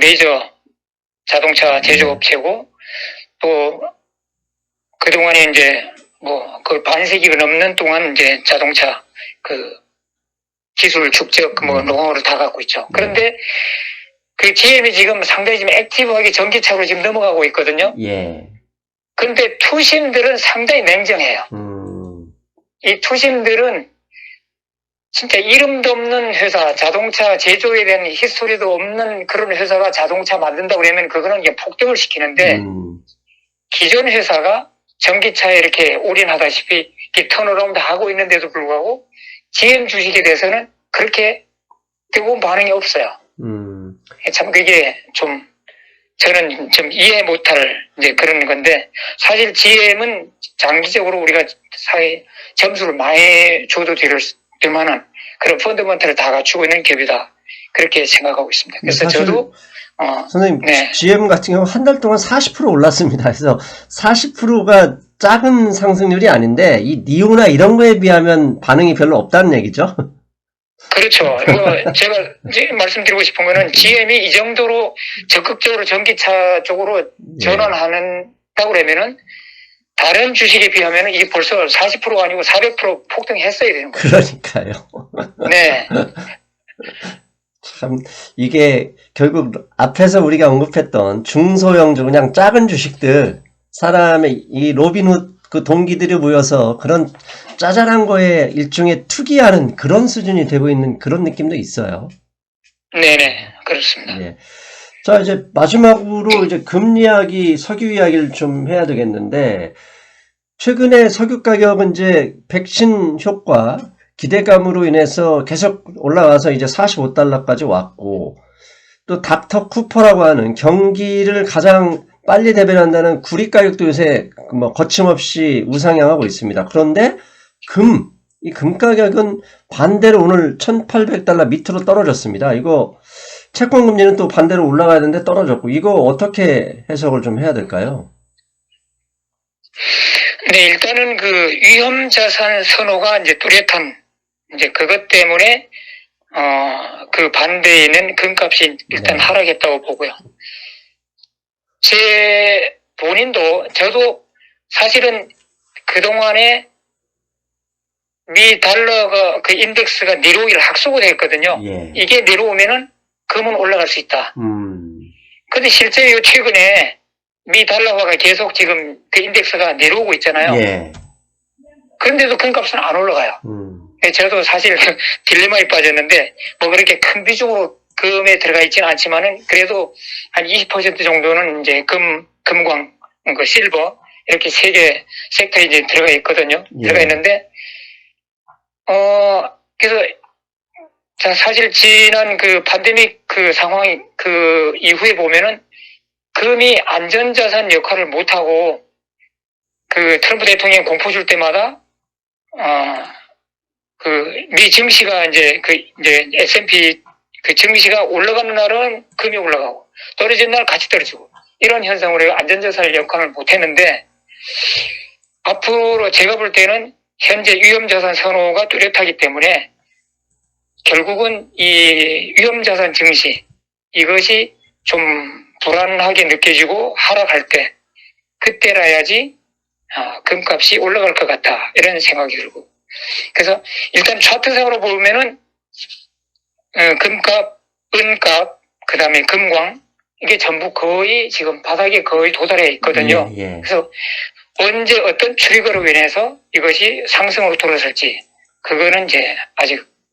Speaker 2: 메이저 자동차 제조업체고 또 그동안에 이제 반세기가 넘는 동안 이제 자동차 그 기술, 축적, 뭐 노하우를 다 갖고 있죠. 그런데 그 GM이 지금 상당히 지금 액티브하게 전기차로 지금 넘어가고 있거든요.
Speaker 1: 예.
Speaker 2: 그런데 투심들은 상당히 냉정해요. 이 투심들은 진짜 이름도 없는 회사, 자동차 제조에 대한 히스토리도 없는 그런 회사가 자동차 만든다고 그러면 그거는 이제 폭등을 시키는데 기존 회사가 전기차에 이렇게 올인하다시피 이렇게 턴어라운드 하고 있는데도 불구하고 GM 주식에 대해서는 그렇게 뜨거운 반응이 없어요. 참 그게 좀 저는 좀 이해 못할 이제 그런 건데 사실 GM은 장기적으로 우리가 사회 점수를 많이 줘도 될 만한 그런 펀더먼털을 다 갖추고 있는 기업이다. 그렇게 생각하고 있습니다. 그래서 저도
Speaker 1: 선생님 GM 같은 경우 한 달 동안 40% 올랐습니다. 그래서 40%가 작은 상승률이 아닌데 이 니오나 이런 거에 비하면 반응이 별로 없다는 얘기죠.
Speaker 2: 그렇죠. 뭐 제가 이제 말씀드리고 싶은 거는 GM이 이 정도로 적극적으로 전기차 쪽으로 전환하는다고 그러면은 다른 주식에 비하면 이게 벌써 40%가 아니고 400% 폭등했어야 되는 거예요.
Speaker 1: 그러니까요.
Speaker 2: 네.
Speaker 1: 참 이게 결국 앞에서 우리가 언급했던 중소형주 그냥 작은 주식들 사람의 이 로빈훗 그 동기들이 모여서 그런 짜잘한 거에 일종의 투기하는 그런 수준이 되고 있는 그런 느낌도 있어요.
Speaker 2: 네네 그렇습니다.
Speaker 1: 예. 자 이제 마지막으로 이제 금리 이야기, 석유 이야기를 좀 해야 되겠는데 최근에 석유 가격은 이제 백신 효과 기대감으로 인해서 계속 올라와서 이제 45달러까지 왔고 또 닥터 쿠퍼라고 하는 경기를 가장 빨리 대변한다는 구리 가격도 요새 뭐 거침없이 우상향하고 있습니다. 그런데 이 금 가격은 반대로 오늘 1800달러 밑으로 떨어졌습니다. 이거 채권 금리는 또 반대로 올라가야 되는데 떨어졌고 이거 어떻게 해석을 좀 해야 될까요?
Speaker 2: 네, 일단은 그 위험 자산 선호가 이제 뚜렷한 이제 그것 때문에 그 반대에 있는 금값이 일단 하락했다고 보고요. 제 본인도 저도 사실은 그동안에 미 달러가 그 인덱스가 내려오기를 학수고 됐거든요. 이게 내려오면은 금은 올라갈 수 있다. 근데 실제 최근에 미 달러화가 계속 지금 그 인덱스가 내려오고 있잖아요. 그런데도 금값은 안 올라가요. 저도 사실 딜레마에 빠졌는데 뭐 그렇게 큰 비중으로 금에 들어가 있지는 않지만은 그래도 한 20% 정도는 이제 금광, 그 실버 이렇게 세 개 섹터에 이제 들어가 있거든요. 들어가 있는데 그래서 자 사실 지난 그 팬데믹 그 상황 그 이후에 보면은 금이 안전자산 역할을 못하고 그 트럼프 대통령 공포 줄 때마다 그 미 증시가 이제 S&P 그 증시가 올라가는 날은 금이 올라가고 떨어지는 날 같이 떨어지고 이런 현상으로 안전자산 역할을 못했는데 앞으로 제가 볼 때는 현재 위험자산 선호가 뚜렷하기 때문에 결국은 이 위험자산 증시 이것이 좀 불안하게 느껴지고 하락할 때 그때라야지 금값이 올라갈 것 같다 이런 생각이 들고 그래서 일단 차트상으로 보면은 금값, 은값, 그 다음에 금광 이게 전부 거의 지금 바닥에 거의 도달해 있거든요. 그래서 언제 어떤 트리거로 인해서 이것이 상승으로 돌아설지 그거는 이제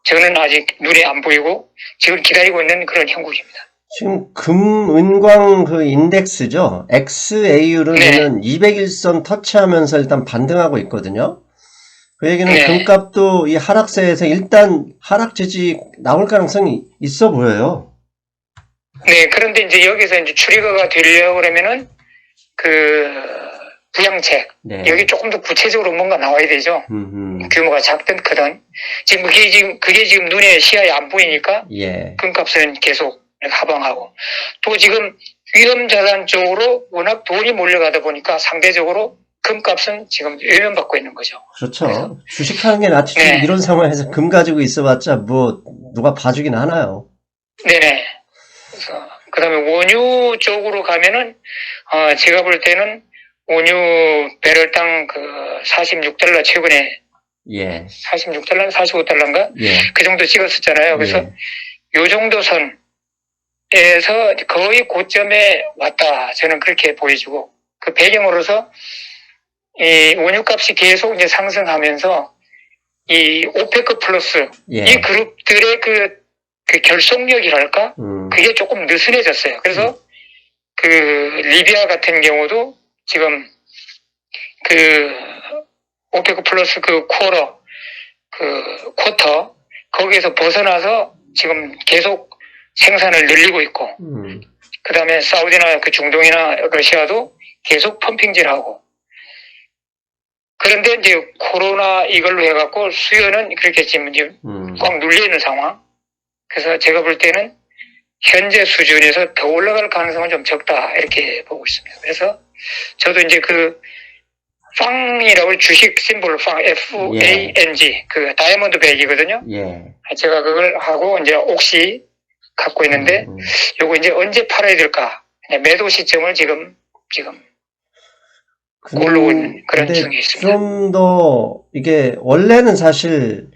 Speaker 2: 저는 아직 눈에 안 보이고 지금 기다리고 있는 그런 형국입니다.
Speaker 1: 지금 금, 은광 그 인덱스죠. XAU는 200일선 터치하면서 일단 반등하고 있거든요. 그 얘기는 금값도 이 하락세에서 일단 하락 지지 나올 가능성이 있어 보여요.
Speaker 2: 네, 그런데 이제 여기서 이제 트리거가 되려고 그러면은 그 부양책 여기 조금 더 구체적으로 뭔가 나와야 되죠. 규모가 작든 크든 지금 그게 지금 눈에 시야에 안 보이니까 금값은 계속 하방하고 또 지금 위험자산 쪽으로 워낙 돈이 몰려가다 보니까 상대적으로 금값은 지금 외면받고 있는 거죠.
Speaker 1: 그렇죠. 주식하는 게 낫지. 이런 상황에서 금 가지고 있어봤자 뭐 누가 봐주긴 하나요.
Speaker 2: 네네. 그래서 그다음에 원유 쪽으로 가면은 제가 볼 때는 원유 배럴당 그 46달러 최근에
Speaker 1: 예.
Speaker 2: 46달러, 45달러인가?
Speaker 1: 예.
Speaker 2: 그 정도 찍었었잖아요. 그래서
Speaker 1: 예.
Speaker 2: 요 정도 선에서 거의 고점에 왔다. 저는 그렇게 보여지고, 그 배경으로서 이 원유값이 계속 이제 상승하면서 이 오페크 플러스
Speaker 1: 예.
Speaker 2: 이 그룹들의 그 결속력이랄까? 그게 조금 느슨해졌어요. 그래서 그 리비아 같은 경우도 지금 그 오페크 플러스 그 쿼터 거기에서 벗어나서 지금 계속 생산을 늘리고 있고, 그 다음에 사우디나 그 중동이나 러시아도 계속 펌핑질하고. 그런데 이제 코로나 이걸로 해갖고 수요는 그렇게 지금 꽉 눌려있는 상황. 그래서 제가 볼 때는 현재 수준에서 더 올라갈 가능성은 좀 적다, 이렇게 보고 있습니다. 그래서 저도 이제 그 팡이라고 주식 심볼 팡, FANG, 그 다이아몬드 백이거든요.
Speaker 1: 예.
Speaker 2: 제가 그걸 하고 이제 옥시 갖고 있는데, 요거 이제 언제 팔아야 될까? 매도 시점을 지금 고르고 있는 그런 중에 있습니다.
Speaker 1: 좀 더 이게 원래는 사실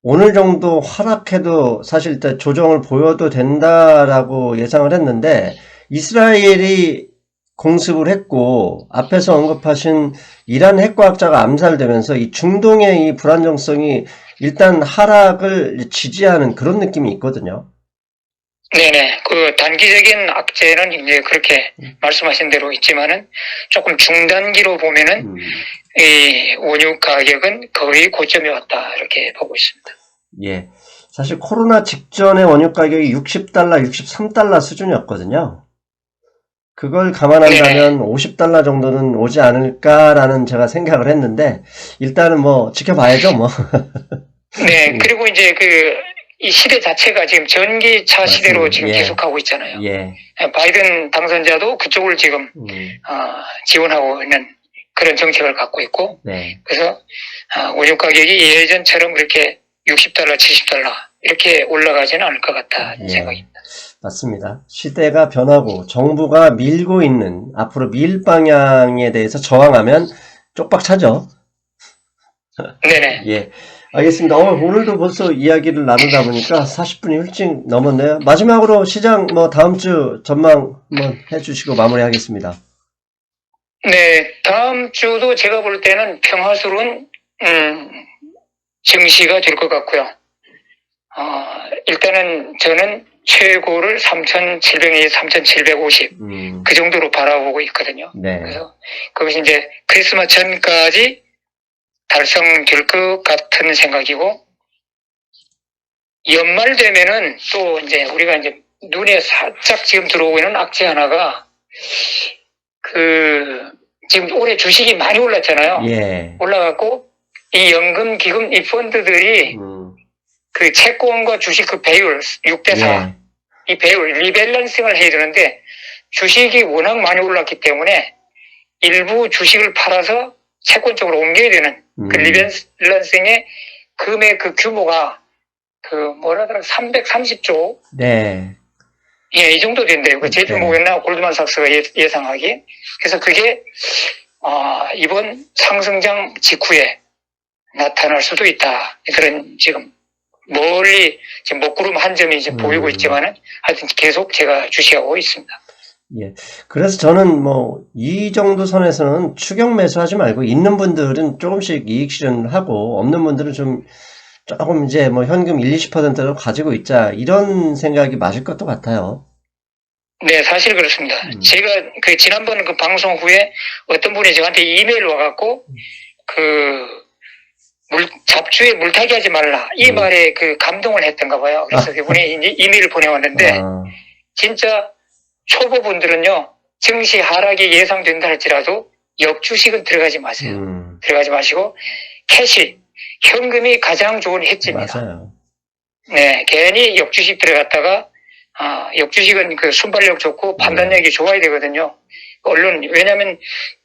Speaker 1: 오늘 정도 하락해도 사실 일단 조정을 보여도 된다라고 예상을 했는데, 이스라엘이 공습을 했고 앞에서 언급하신 이란 핵과학자가 암살되면서 이 중동의 이 불안정성이 일단 하락을 지지하는 그런 느낌이 있거든요.
Speaker 2: 네네. 그 단기적인 악재는 이제 그렇게 말씀하신 대로 있지만은 조금 중단기로 보면은 이 원유 가격은 거의 고점에 왔다, 이렇게 보고 있습니다.
Speaker 1: 예. 사실 코로나 직전에 원유 가격이 60달러, 63달러 수준이었거든요. 그걸 감안한다면 50달러 정도는 오지 않을까라는 제가 생각을 했는데, 일단은 뭐 지켜봐야죠, 뭐.
Speaker 2: 네. 그리고 이제 이 시대 자체가 지금 전기차
Speaker 1: 맞습니다.
Speaker 2: 시대로 지금
Speaker 1: 예.
Speaker 2: 계속하고 있잖아요.
Speaker 1: 예.
Speaker 2: 바이든 당선자도 그쪽을 지금 지원하고 있는 그런 정책을 갖고 있고,
Speaker 1: 네.
Speaker 2: 그래서 원유 가격이 예전처럼 그렇게 60달러, 70달러 이렇게 올라가지는 않을 것 같다는 생각입니다.
Speaker 1: 맞습니다. 시대가 변하고 정부가 밀고 있는 앞으로 밀 방향에 대해서 저항하면 쪽박 차죠.
Speaker 2: 네네.
Speaker 1: 예. 알겠습니다. 오늘도 벌써 이야기를 나누다 보니까 40분이 훌쩍 넘었네요. 마지막으로 시장 다음 주 전망 한번 해주시고 마무리하겠습니다.
Speaker 2: 네, 다음 주도 제가 볼 때는 평화스러운 증시가 될 것 같고요. 일단은 저는 최고를 3,700에서 3,750 그 정도로 바라보고 있거든요.
Speaker 1: 네.
Speaker 2: 그래서 그것이 이제 크리스마스 전까지 달성될 것 같은 생각이고, 연말 되면은 또 이제 우리가 이제 눈에 살짝 지금 들어오고 있는 악재 하나가 지금 올해 주식이 많이 올랐잖아요.
Speaker 1: 예.
Speaker 2: 올라갔고 이 연금 기금 이 펀드들이 그 채권과 주식 그 배율 6대4 이 배율 리밸런싱을 해야 되는데, 주식이 워낙 많이 올랐기 때문에 일부 주식을 팔아서 채권 쪽으로 옮겨야 되는 그 리밸런싱의 금액 그 규모가 330조.
Speaker 1: 네.
Speaker 2: 예, 이 정도 된대요. 그 JP 모건이나 골드만삭스가 예상하기. 그래서 그게 이번 상승장 직후에 나타날 수도 있다. 그런 지금 멀리 지금 먹구름 한 점이 이제 보이고 있지만은 하여튼 계속 제가 주시하고 있습니다.
Speaker 1: 예. 그래서 저는 이 정도 선에서는 추격 매수하지 말고, 있는 분들은 조금씩 이익 실현하고, 없는 분들은 조금 이제 현금 20%를 가지고 있자, 이런 생각이 맞을 것도 같아요.
Speaker 2: 네, 사실 그렇습니다. 제가 지난번 그 방송 후에 어떤 분이 저한테 이메일 와갖고, 잡주에 물타기 하지 말라. 이 말에 감동을 했던가 봐요. 그래서 그분이 이제 이메일을 보내왔는데, 진짜 초보분들은요, 증시 하락이 예상된다 할지라도 역주식은 들어가지 마세요. 들어가지 마시고, 캐시, 현금이 가장 좋은 해지입니다.
Speaker 1: 맞아요.
Speaker 2: 네, 괜히 역주식 들어갔다가, 역주식은 순발력 좋고 판단력이 좋아야 되거든요. 얼른, 왜냐면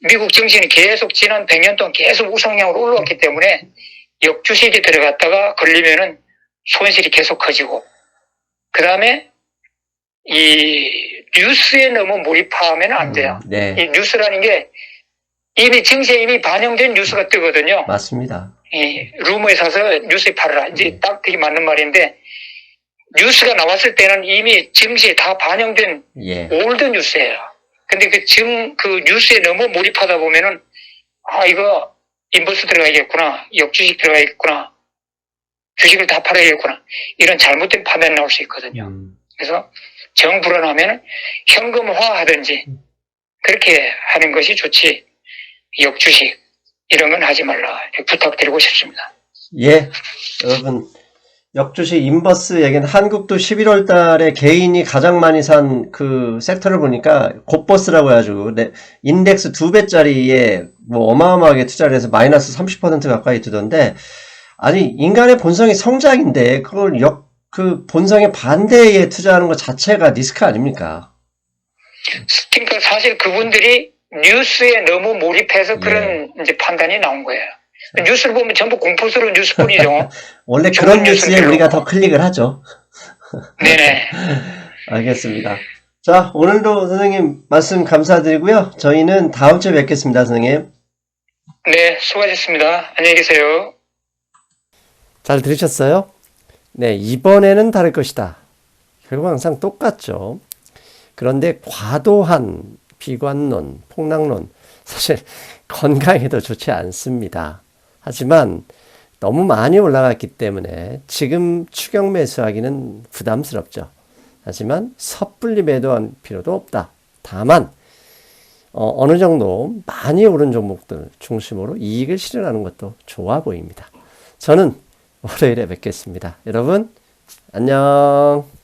Speaker 2: 미국 증시는 계속 지난 100년 동안 계속 우상향으로 올라왔기 때문에 역주식이 들어갔다가 걸리면은 손실이 계속 커지고, 그 다음에 이 뉴스에 너무 몰입하면 안 돼요.
Speaker 1: 네.
Speaker 2: 이 뉴스라는 게 이미 증시에 이미 반영된 뉴스가 뜨거든요.
Speaker 1: 맞습니다.
Speaker 2: 루머에 사서 뉴스에 팔아라. 이제 딱 그게 맞는 말인데, 뉴스가 나왔을 때는 이미 증시에 다 반영된
Speaker 1: 예.
Speaker 2: 올드 뉴스예요. 근데 그 뉴스에 너무 몰입하다 보면은, 이거 인버스 들어가야겠구나. 역주식 들어가야겠구나. 주식을 다 팔아야겠구나. 이런 잘못된 판단이 나올 수 있거든요. 그래서 정불안하면 현금화 하든지 그렇게 하는 것이 좋지, 역주식 이런 건 하지 말라 부탁드리고 싶습니다.
Speaker 1: 예, 여러분, 역주식 인버스 얘기는 한국도 11월 달에 개인이 가장 많이 산 그 섹터를 보니까 곧버스라고 해가지고 인덱스 2배짜리에 뭐 어마어마하게 투자를 해서 마이너스 30% 가까이 두던데, 아니 인간의 본성이 성장인데 그걸 그 본성의 반대에 투자하는 것 자체가 리스크 아닙니까?
Speaker 2: 그러니까 사실 그분들이 뉴스에 너무 몰입해서 그런 이제 판단이 나온 거예요. 뉴스를 보면 전부 공포스러운 뉴스뿐이죠.
Speaker 1: 원래 그런 뉴스에 우리가 더 클릭을 하죠.
Speaker 2: 네네.
Speaker 1: 알겠습니다. 자, 오늘도 선생님 말씀 감사드리고요. 저희는 다음 주에 뵙겠습니다, 선생님.
Speaker 2: 네, 수고하셨습니다. 안녕히 계세요.
Speaker 3: 잘 들으셨어요? 네, 이번에는 다를 것이다. 결국 항상 똑같죠. 그런데 과도한 비관론, 폭락론, 사실 건강에도 좋지 않습니다. 하지만 너무 많이 올라갔기 때문에 지금 추격 매수하기는 부담스럽죠. 하지만 섣불리 매도할 필요도 없다. 다만 어느 정도 많이 오른 종목들 중심으로 이익을 실현하는 것도 좋아 보입니다. 저는 월요일에 뵙겠습니다. 여러분 안녕.